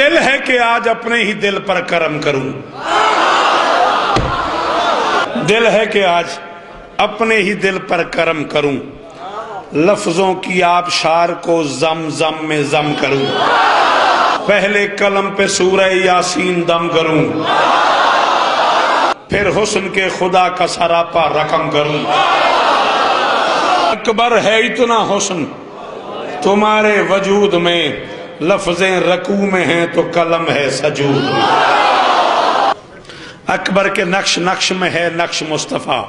دل ہے کہ آج اپنے ہی دل پر کرم کروں، دل ہے کہ آج اپنے ہی دل پر کرم کروں، لفظوں کی آبشار کو زم زم میں ضم کروں، پہلے قلم پہ سورہ یاسین دم کروں، پھر حسن کے خدا کا سراپا رقم کروں۔ اکبر ہے اتنا حسن تمہارے وجود میں، لفظیں رکوع میں ہیں تو قلم ہے سجود میں۔ اکبر کے نقش نقش میں ہے نقش مصطفیٰ،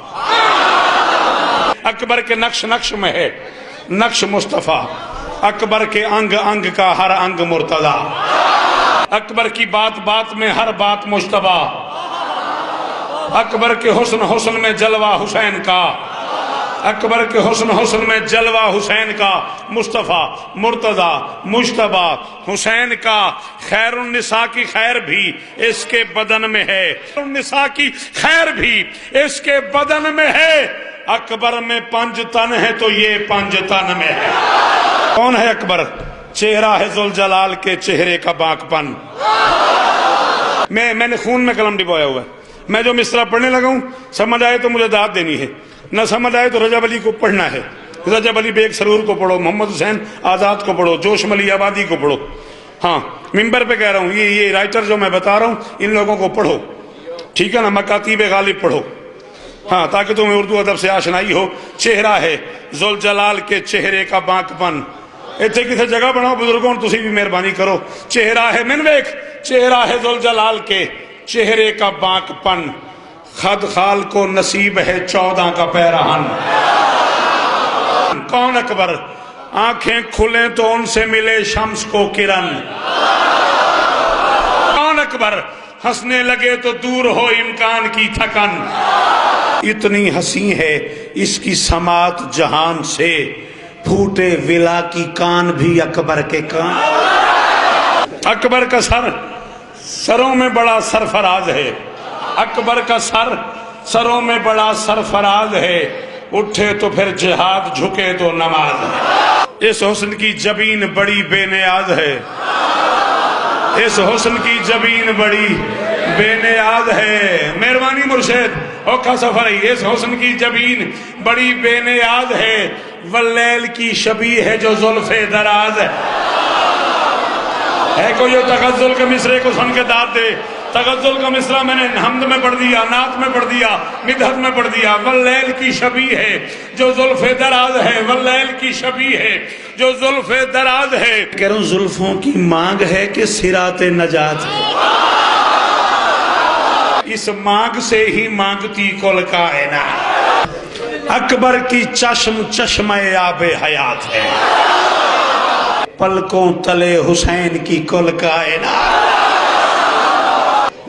اکبر کے نقش نقش میں ہے نقش مصطفیٰ، اکبر کے انگ انگ کا ہر انگ مرتضی، اکبر کی بات بات میں ہر بات مجتبیٰ، اکبر کے حسن حسن میں جلوہ حسین کا، اکبر کے حسن حسن میں جلوہ حسین کا، مصطفیٰ مرتضی مجتبیٰ حسین کا، خیر النساء کی خیر بھی اس کے بدن میں ہے، النساء کی خیر بھی اس کے بدن میں ہے، اکبر میں 5 تن ہے تو یہ 5 تن میں ہے۔ کون ہے اکبر؟ چہرہ ہے ذوالجلال کے چہرے کا باک پن۔ میں نے خون میں قلم ڈبویا ہوا ہے، میں جو مصرع پڑھنے لگا ہوں سمجھ آئے تو مجھے داد دینی ہے، نہ سمجھ آئے تو رجب علی کو پڑھنا ہے، رجب علی بیگ سرور کو پڑھو، محمد حسین آزاد کو پڑھو، جوش ملی آبادی کو پڑھو۔ ہاں ممبر پہ کہہ رہا ہوں یہ رائٹر جو میں بتا رہا ہوں ان لوگوں کو پڑھو، ٹھیک ہے نا؟ مکاتیب غالب پڑھو، ہاں، تاکہ تمہیں اردو ادب سے آشنائی ہو۔ چہرہ ہے ذوالجلال کے چہرے کا باک پن، اتنے کسی جگہ بناؤ بزرگوں تسی بھی مہربانی کرو۔ چہرہ ہے من ویک، چہرہ ہے ذوالجلال کے چہرے کا باک پن، خد خال کو نصیب ہے 14 کا پیرہن۔ کون اکبر؟ آنکھیں کھلیں تو ان سے ملے شمس کو کرن۔ کون اکبر؟ ہنسنے لگے تو دور ہو امکان کی تھکن۔ اتنی حسین ہے اس کی سماعت جہان سے، پھوٹے ولا کی کان بھی اکبر کے کان۔ اکبر کا سر سروں میں بڑا سرفراز ہے، اکبر کا سر سروں میں بڑا سرفراز ہے، اٹھے تو پھر جہاد جھکے تو نماز ہے۔ اس حسن کی جبین بڑی بے نیاز ہے، اس حسن کی جبین بڑی بے نیاز ہے۔ مہربانی مرشد اوکھا سفر ہے، اس حسن کی جبین بڑی بے نیاز ہے، واللیل کی شبیہ ہے جو زلف دراز ہے کوئی جو تغزل کے مصرے کو سن کے داد دے؟ تغزل کا مصرع میں نے حمد میں پڑھ دیا، نعت میں پڑھ دیا، مدحت میں پڑھ دیا۔ واللیل کی شبیہ ہے جو زلف دراز ہے، واللیل کی شبیہ ہے جو زلف دراز ہے۔ کہہ رہا ہوں زلفوں کی مانگ ہے کہ صراط نجات ہے، اس مانگ سے ہی مانگتی کل کائنات۔ اکبر کی چشم چشمہ آب حیات ہے، پلکوں تلے حسین کی کل کائنات۔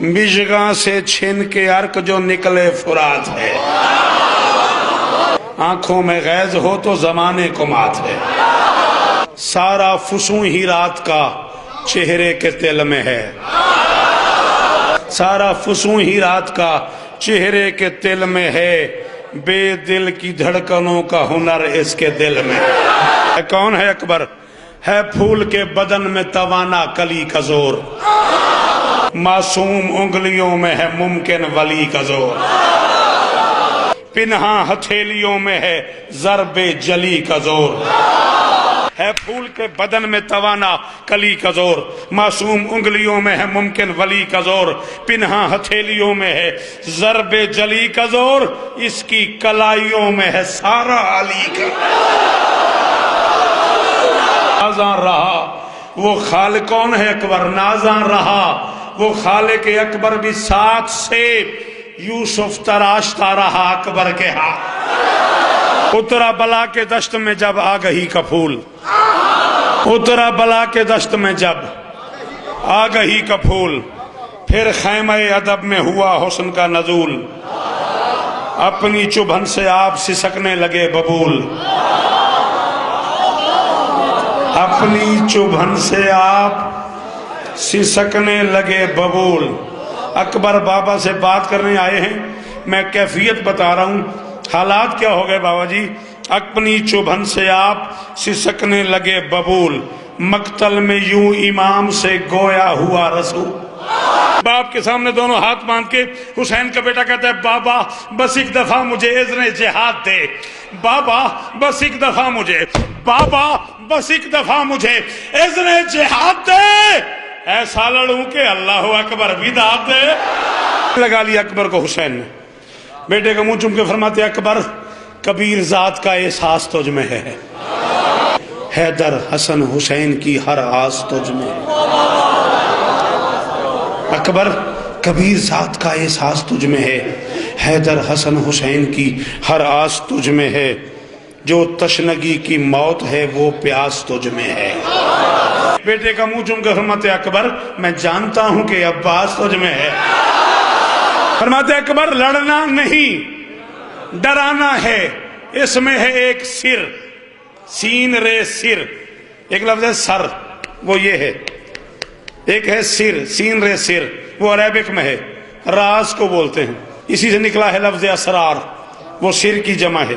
مژگاں سے چھن کے عرق جو نکلے فرات ہے، آنکھوں میں غیظ ہو تو زمانے کو مات ہے، سارا فسوں ہی رات کا چہرے کے دل میں ہے، سارا فسوں ہی رات کا چہرے کے دل میں ہے، بے دل کی دھڑکنوں کا ہنر اس کے دل میں ہے۔ کون ہے اکبر؟ ہے پھول کے بدن میں توانا کلی کا زور، معصوم انگلیوں میں ہے ممکن ولی کا زور، پنہاں ہتھیلیوں میں ہے ضرب جلی کا زور۔ ہے پھول کے بدن میں توانا کلی کا زور، معصوم انگلیوں میں ہے ممکن ولی کا زور، پنہاں ہتھیلیوں میں ہے ضرب جلی کا زور، اس کی کلائیوں میں ہے سارا علی کا۔ نازاں رہا وہ خالق، کون ہے اکبر؟ نازاں رہا وہ خالق اکبر بھی ساتھ سے، یوسف تراشتا رہا اکبر کے ہاتھ۔ اترا بلا کے دشت میں جب آگہی کا پھول، اترا بلا کے دشت میں جب آگہی کا پھول، پھر خیمہ ادب میں ہوا حسن کا نزول، اپنی چبھن سے آپ سسکنے لگے ببول، اپنی چبھن سے آپ سسکنے لگے ببول۔ اکبر بابا سے بات کرنے آئے ہیں، میں کیفیت بتا رہا ہوں، حالات کیا ہو گئے بابا جی؟ اپنی چبھن سے آپ سسکنے لگے ببول، مقتل میں یوں امام سے گویا ہوا رسول۔ باپ کے سامنے دونوں ہاتھ باندھ کے حسین کا بیٹا کہتا ہے بابا بس ایک دفعہ مجھے اذن جہاد دے، بابا بس ایک دفعہ مجھے، بابا بس ایک دفعہ مجھے اذن جہاد دے، ایسا لڑوں کہ اللہ اکبر بھی داد دے۔ لگا لیا اکبر کو حسین نے، بیٹے کا منہ چوم کے فرماتے اکبر کبیر ذات کا احساس تجھ میں ہے، حیدر حسن حسین کی ہر آس تجھ میں ہے۔ اکبر کبیر ذات کا احساس تجھ میں ہے، حیدر حسن حسین کی ہر آس تجھ میں ہے، جو تشنگی کی موت ہے وہ پیاس تجھ میں ہے۔ بیٹے کا منہ چوم کر فرماتے اکبر میں جانتا ہوں کہ عباس تجھ میں ہے۔ فرماتے اکبر لڑنا نہیں ڈرانا ہے، اس میں ہے ایک سر، سین رے سر، ایک لفظ ہے سر وہ یہ ہے، ایک ہے سر، سین رے سر وہ عربک میں ہے، راز کو بولتے ہیں، اسی سے نکلا ہے لفظ اسرار، وہ سر کی جمع ہے،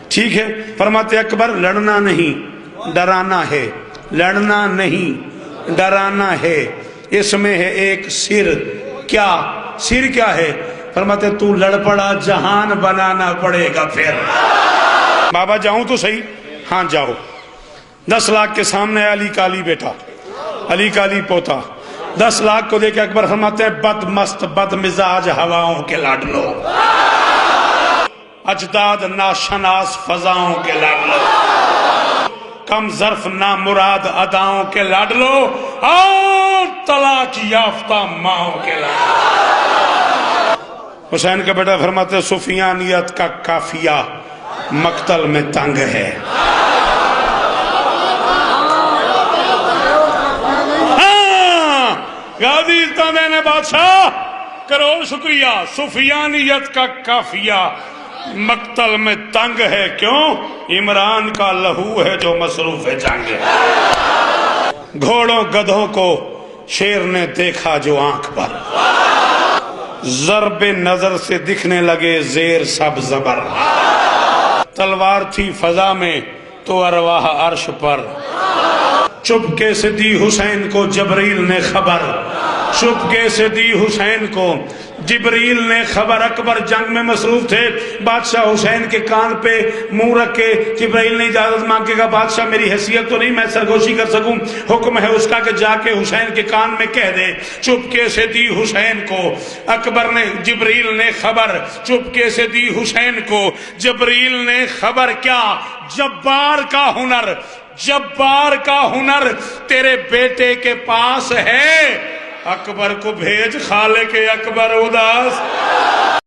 ٹھیک ہے۔ فرماتے اکبر لڑنا نہیں ڈرانا ہے، لڑنا نہیں ڈرانا ہے، اس میں ہے ایک سر، کیا سر کیا ہے؟ فرماتے تو لڑ پڑا جہان بنانا پڑے گا پھر۔ بابا جاؤں تو صحیح؟ ہاں جاؤ۔ 10 لاکھ کے سامنے علی کا علی بیٹا، علی کا علی پوتا، 10 لاکھ کو دیکھ اکبر فرماتے ہیں بد مست بد مزاج ہواؤں کے لاڈ لو، اجداد ناشناس فضاؤں کے لاڈ لو، کم ظرف نامراد اداؤں کے لاڈ لو، اور طلاق یافتہ ماؤں کے لاڈ لو۔ حسین کا بیٹا فرماتے ہیں سفیانیت کا کافیہ مقتل میں تنگ ہے۔ غازی استادین بادشاہ کروڑ شکریہ، سفیانیت کا کافیہ مقتل میں تنگ ہے، کیوں؟ عمران کا لہو ہے جو مصروف جنگ ہے۔ گھوڑوں گدھوں کو شیر نے دیکھا جو آنکھ پر، ضرب نظر سے دکھنے لگے زیر سب زبر، تلوار تھی فضا میں تو ارواح عرش پر، چپکے سے دی حسین کو جبریل نے خبر، چپکے سے دی حسین کو جبریل نے خبر۔ اکبر جنگ میں مصروف تھے، بادشاہ حسین کے کان پہ منہ رکھ کے جبریل نے اجازت مانگے گا بادشاہ میری حیثیت تو نہیں میں سرگوشی کر سکوں، حکم ہے اس کا کہ جا کے حسین کے کان میں کہہ دے۔ چپکے سے دی حسین کو اکبر نے جبریل نے خبر، چپکے سے دی حسین کو جبریل نے خبر، کیا؟ جبار کا ہنر، جبار کا ہنر تیرے بیٹے کے پاس ہے، اکبر کو بھیج خالق اکبر اداس۔